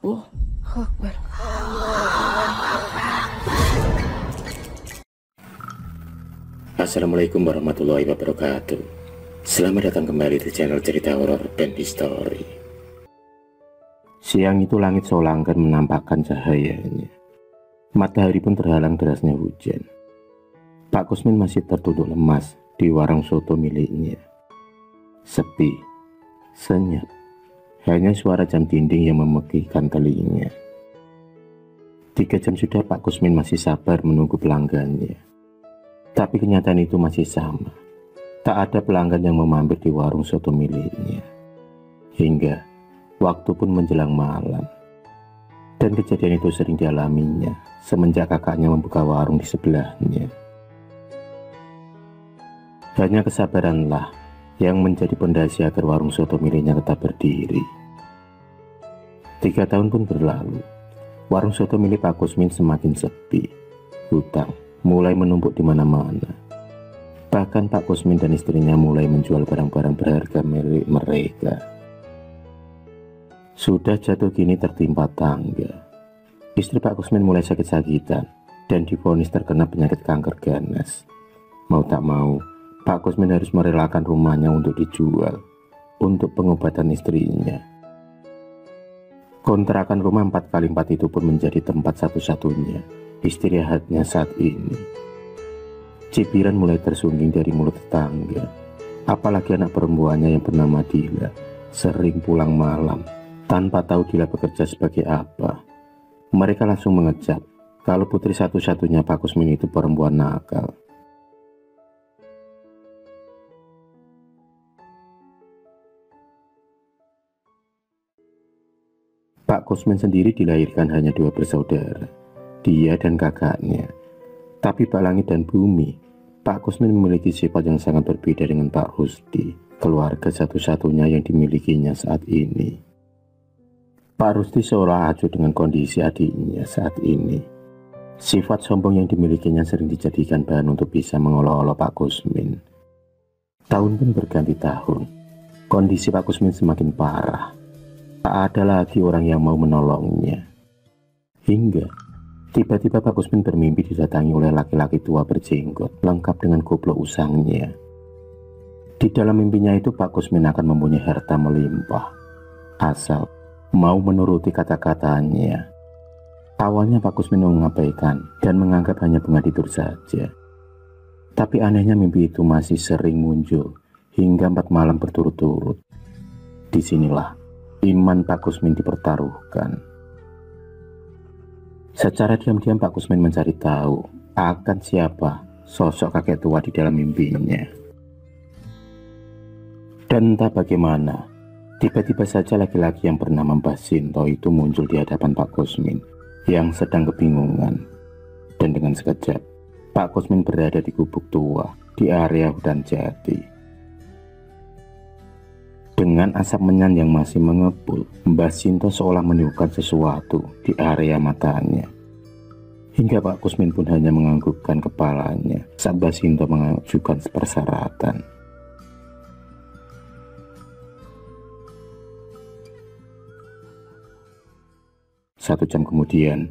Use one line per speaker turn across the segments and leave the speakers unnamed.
Oh, Akbar.
Assalamualaikum warahmatullahi wabarakatuh. Selamat datang kembali di channel cerita horor dan history. Siang itu langit solangkan menampakkan cahayanya. Matahari pun terhalang derasnya hujan. Pak Kusmin masih tertunduk lemas di warung soto miliknya. Sepi, senyap, hanya suara jam dinding yang memekikkan telinga. 3 jam sudah Pak Kusmin masih sabar menunggu pelanggannya. Tapi kenyataan itu masih sama. Tak ada pelanggan yang memampir di warung soto miliknya. Hingga waktu pun menjelang malam. Dan kejadian itu sering dialaminya semenjak kakaknya membuka warung di sebelahnya. Hanya kesabaranlah yang menjadi pondasi agar warung soto miliknya tetap berdiri. 3 tahun pun berlalu. Warung soto milik Pak Kusmin semakin sepi. Hutang mulai menumpuk di mana-mana. Bahkan Pak Kusmin dan istrinya mulai menjual barang-barang berharga milik mereka. Sudah jatuh gini tertimpa tangga. Istri Pak Kusmin mulai sakit-sakitan dan divonis terkena penyakit kanker ganas. Mau tak mau, Pak Kusmin harus merelakan rumahnya untuk dijual untuk pengobatan istrinya. Kontrakan rumah 4x4 itu pun menjadi tempat satu-satunya istirahatnya saat ini. Cibiran mulai tersungging dari mulut tetangga. Apalagi anak perempuannya yang bernama Dila sering pulang malam tanpa tahu Dila bekerja sebagai apa. Mereka langsung mengecap kalau putri satu-satunya Pak Kusmin itu perempuan nakal. Pak Kusmin sendiri dilahirkan hanya 2 bersaudara, dia dan kakaknya. Tapi Pak Langit dan Bumi, Pak Kusmin memiliki sifat yang sangat berbeda dengan Pak Rusdi, keluarga satu-satunya yang dimilikinya saat ini. Pak Rusdi seolah acuh dengan kondisi adiknya saat ini. Sifat sombong yang dimilikinya sering dijadikan bahan untuk bisa mengolok-olok Pak Kusmin. Tahun pun berganti tahun. Kondisi Pak Kusmin semakin parah. Tak ada lagi orang yang mau menolongnya. Hingga tiba-tiba Pak Kusmin bermimpi didatangi oleh laki-laki tua berjenggot lengkap dengan goblok usangnya. Di dalam mimpinya itu Pak Kusmin akan mempunyai harta melimpah asal mau menuruti kata-katanya. Awalnya Pak Kusmin mengabaikan dan menganggap hanya bunga tidur saja. Tapi anehnya mimpi itu masih sering muncul hingga 4 malam berturut-turut. Disinilah iman Pak Kusmin dipertaruhkan. Secara diam-diam Pak Kusmin mencari tahu akan siapa sosok kakek tua di dalam mimpinya. Dan entah bagaimana, tiba-tiba saja laki-laki yang bernama Mbah Sinto itu muncul di hadapan Pak Kusmin yang sedang kebingungan. Dan dengan sekejap, Pak Kusmin berada di gubuk tua di area hutan jati. Dengan asap menyan yang masih mengepul, Mbah Sinto seolah meniupkan sesuatu di area matanya. Hingga Pak Kusmin pun hanya menganggukkan kepalanya saat Mbah Sinto mengajukan persyaratan. Satu jam kemudian,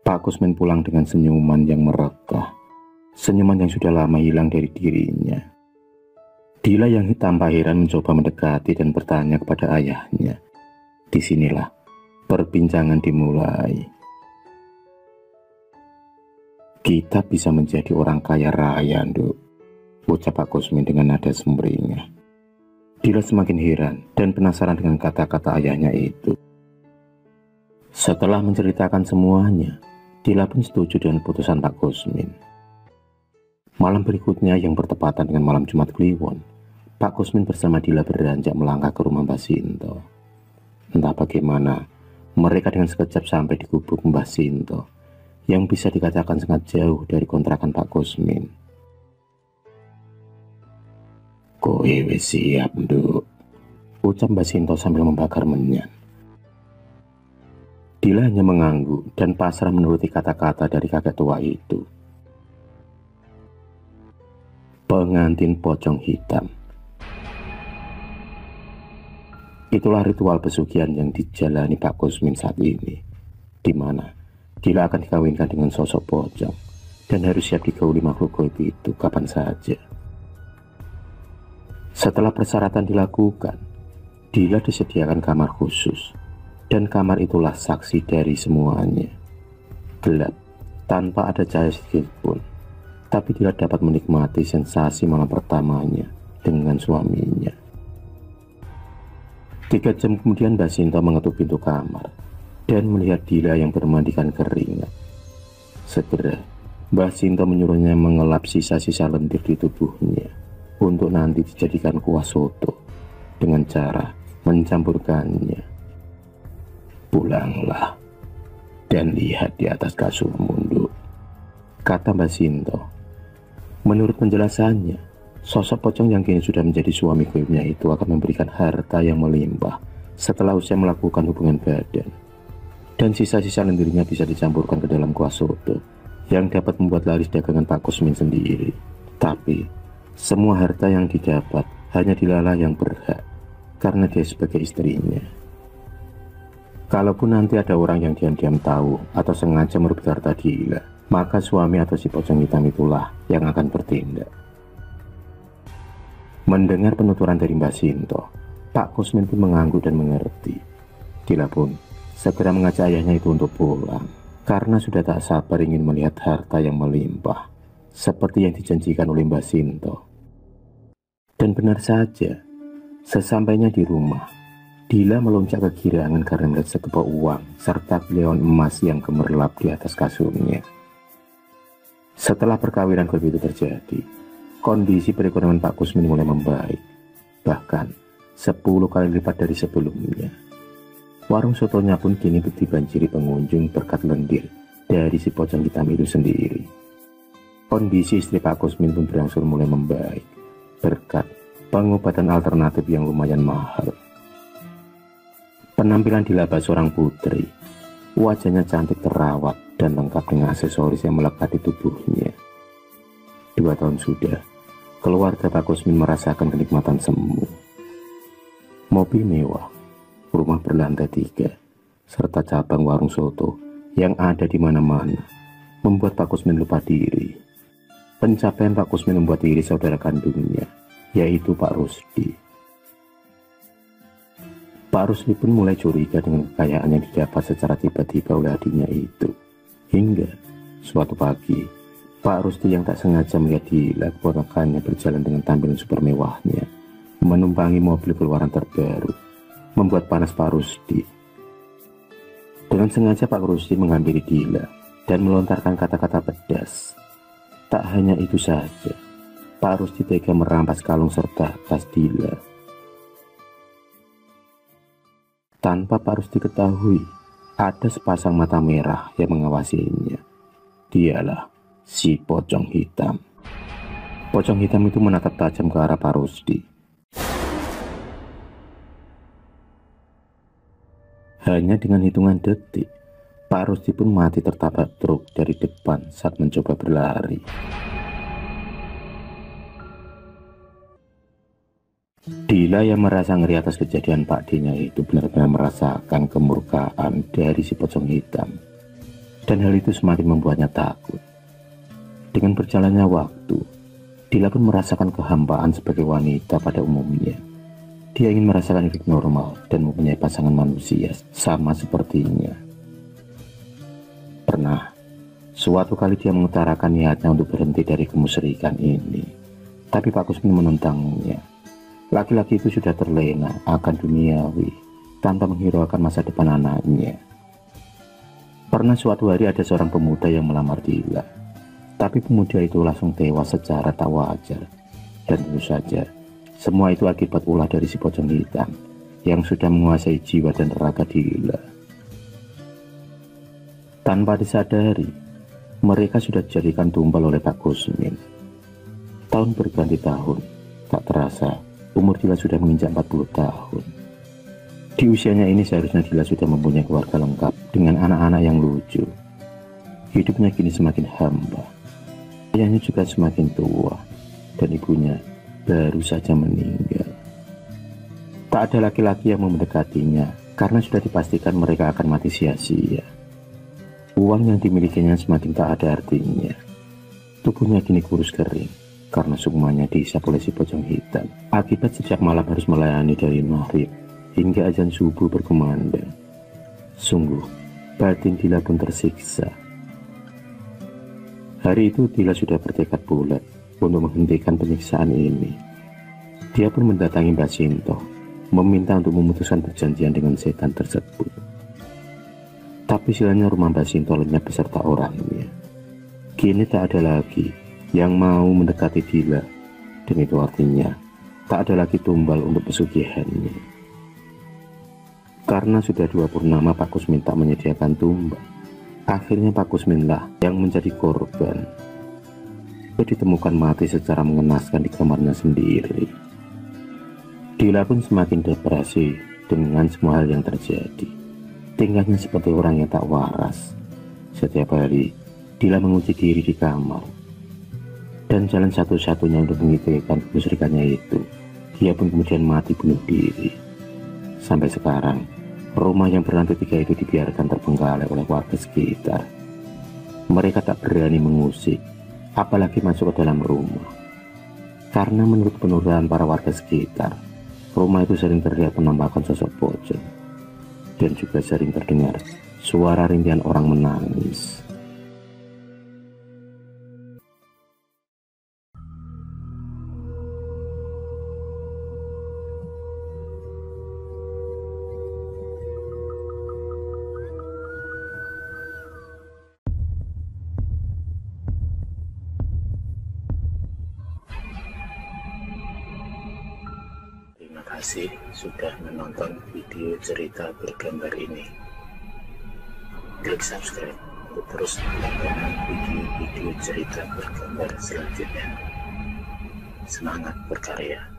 Pak Kusmin pulang dengan senyuman yang merekah. Senyuman yang sudah lama hilang dari dirinya. Dila yang tanpa heran mencoba mendekati dan bertanya kepada ayahnya. Disinilah perbincangan dimulai. Kita bisa menjadi orang kaya raya, Nduk, ucap Pak Kusmin dengan nada sumringah. Dila semakin heran dan penasaran dengan kata-kata ayahnya itu. Setelah menceritakan semuanya, Dila pun setuju dengan putusan Pak Kusmin. Malam berikutnya yang bertepatan dengan malam Jumat Kliwon, Pak Kusmin bersama Dila beranjak melangkah ke rumah Mbah Sinto. Entah bagaimana, mereka dengan sekejap sampai di gubuk Mbah Sinto, yang bisa dikatakan sangat jauh dari kontrakan Pak Kusmin. "Kowe wis siap, Nduk," ucap Mbah Sinto sambil membakar menyan. Dila hanya mengangguk dan pasrah menuruti kata-kata dari kakek tua itu. Pengantin pocong hitam. Itulah ritual pesugihan yang dijalani Pak Kusmin saat ini, di mana Dila akan dikawinkan dengan sosok pocong dan harus siap digauli makhluk gaib itu kapan saja. Setelah persyaratan dilakukan, Dila disediakan kamar khusus, dan kamar itulah saksi dari semuanya. Gelap, tanpa ada cahaya sedikit pun, tapi Dila dapat menikmati sensasi malam pertamanya dengan suaminya. 3 jam kemudian Mbak Sinta mengetuk pintu kamar dan melihat Dila yang bermandikan keringat. Segera Mbak Sinta menyuruhnya mengelap sisa-sisa lendir di tubuhnya untuk nanti dijadikan kuah soto dengan cara mencampurkannya. Pulanglah dan lihat di atas kasurmu, Nduk, kata Mbak Sinta. Menurut penjelasannya, sosok pocong yang kini sudah menjadi suami gaibnya itu akan memberikan harta yang melimpah setelah usai melakukan hubungan badan. Dan sisa-sisa lendirnya bisa dicampurkan ke dalam kuah soto yang dapat membuat laris dagangan Pak Kusmin sendiri. Tapi, semua harta yang didapat hanya Dila yang berhak karena dia sebagai istrinya. Kalaupun nanti ada orang yang diam-diam tahu atau sengaja merebut harta Dila, maka suami atau si pocong hitam itulah yang akan bertindak. Mendengar penuturan dari Mbak Sinta, Pak Kusmin pun mengangguk dan mengerti. Dila pun segera mengajak ayahnya itu untuk pulang, karena sudah tak sabar ingin melihat harta yang melimpah, seperti yang dijanjikan oleh Mbak Sinta. Dan benar saja, sesampainya di rumah, Dila melonjak kegirangan karena melihat sekepok uang serta kleon emas yang gemerlap di atas kasurnya. Setelah perkawinan gaib itu terjadi, kondisi perekonomian Pak Kusmin mulai membaik, bahkan 10 kali lipat dari sebelumnya. Warung sotonya pun kini dibanjiri pengunjung berkat lendir dari si pocong hitam itu sendiri. Kondisi istri Pak Kusmin pun berangsur mulai membaik berkat pengobatan alternatif yang lumayan mahal. Penampilan Dila seorang putri, wajahnya cantik terawat dan lengkap dengan aksesoris yang melekat di tubuhnya. 2 tahun sudah, keluarga Pak Kusmin merasakan kenikmatan semu. Mobil mewah, rumah berlantai 3, serta cabang warung soto yang ada di mana-mana membuat Pak Kusmin lupa diri. Pencapaian Pak Kusmin membuat iri saudara kandungnya, yaitu Pak Rusdi. Pak Rusdi pun mulai curiga dengan kekayaan yang didapat secara tiba-tiba oleh adiknya itu. Hingga suatu pagi, Pak Rusdi yang tak sengaja melihat Dila keponakannya berjalan dengan tampilan super mewahnya, menumpangi mobil keluaran terbaru, membuat panas Pak Rusdi. Dengan sengaja Pak Rusdi menghampiri Dila dan melontarkan kata-kata pedas. Tak hanya itu saja, Pak Rusdi tega merampas kalung serta tas Dila. Tanpa Pak Rusdi ketahui, ada sepasang mata merah yang mengawasinya. Dialah si pocong hitam. Pocong hitam itu menatap tajam ke arah Pak Rusdi. Hanya dengan hitungan detik, Pak Rusdi pun mati tertabrak truk dari depan saat mencoba berlari. Dila yang merasa ngeri atas kejadian Pak D-nya itu benar-benar merasakan kemurkaan dari si pocong hitam. Dan hal itu semakin membuatnya takut. Dengan berjalannya waktu, Dila pun merasakan kehampaan sebagai wanita pada umumnya. Dia ingin merasakan hidup normal dan mempunyai pasangan manusia sama sepertinya. Pernah, suatu kali dia mengutarakan niatnya untuk berhenti dari kemusyrikan ini. Tapi Pak Kusmin menentangnya. Laki-laki itu sudah terlena akan duniawi tanpa menghiraukan masa depan anaknya. Pernah suatu hari ada seorang pemuda yang melamar Dila, tapi pemuda itu langsung tewas secara tak wajar. Dan tentu saja, semua itu akibat ulah dari si pocong hitam yang sudah menguasai jiwa dan raga Dila. Tanpa disadari, mereka sudah dijadikan tumbal oleh Pak Kusmin. Tahun berganti tahun, tak terasa umur Dila sudah menginjak 40 tahun. Di usianya ini seharusnya Dila sudah mempunyai keluarga lengkap dengan anak-anak yang lucu. Hidupnya kini semakin hamba. Ayahnya juga semakin tua dan ibunya baru saja meninggal. Tak ada laki-laki yang mau mendekatinya karena sudah dipastikan mereka akan mati sia-sia. Uang yang dimilikinya semakin tak ada artinya. Tubuhnya kini kurus kering karena semuanya dihisap oleh si pocong hitam. Akibat setiap malam harus melayani dari maghrib hingga azan subuh berkumandang. Sungguh, batin Dila pun tersiksa. Hari itu Dila sudah bertekad bulat untuk menghentikan penyiksaan ini. Dia pun mendatangi Mbak Sinto, meminta untuk memutuskan perjanjian dengan setan tersebut. Tapi silanya rumah Mbak Sinto lenyap beserta orangnya. Kini tak ada lagi yang mau mendekati Dila, dan itu artinya tak ada lagi tumbal untuk pesugihannya. Karena sudah 2 purnama Pak Kusmin tak menyediakan tumbal, akhirnya Pak Kusmin lah yang menjadi korban. Dia ditemukan mati secara mengenaskan di kamarnya sendiri. Dila pun semakin depresi dengan semua hal yang terjadi. Tingkahnya seperti orang yang tak waras. Setiap hari Dila menguji diri di kamar, dan jalan satu-satunya untuk menghentikan kemusyrikannya itu, dia pun kemudian mati bunuh diri. Sampai sekarang rumah yang berlantai 3 itu dibiarkan terbengkalai oleh warga sekitar. Mereka tak berani mengusik, apalagi masuk ke dalam rumah, karena menurut penuturan para warga sekitar, rumah itu sering terlihat menampakkan sosok pocong, dan juga sering terdengar suara rintihan orang menangis. Terima kasih sudah menonton video cerita bergambar ini. Klik subscribe untuk terus mendapatkan video-video cerita bergambar selanjutnya. Semangat berkarya.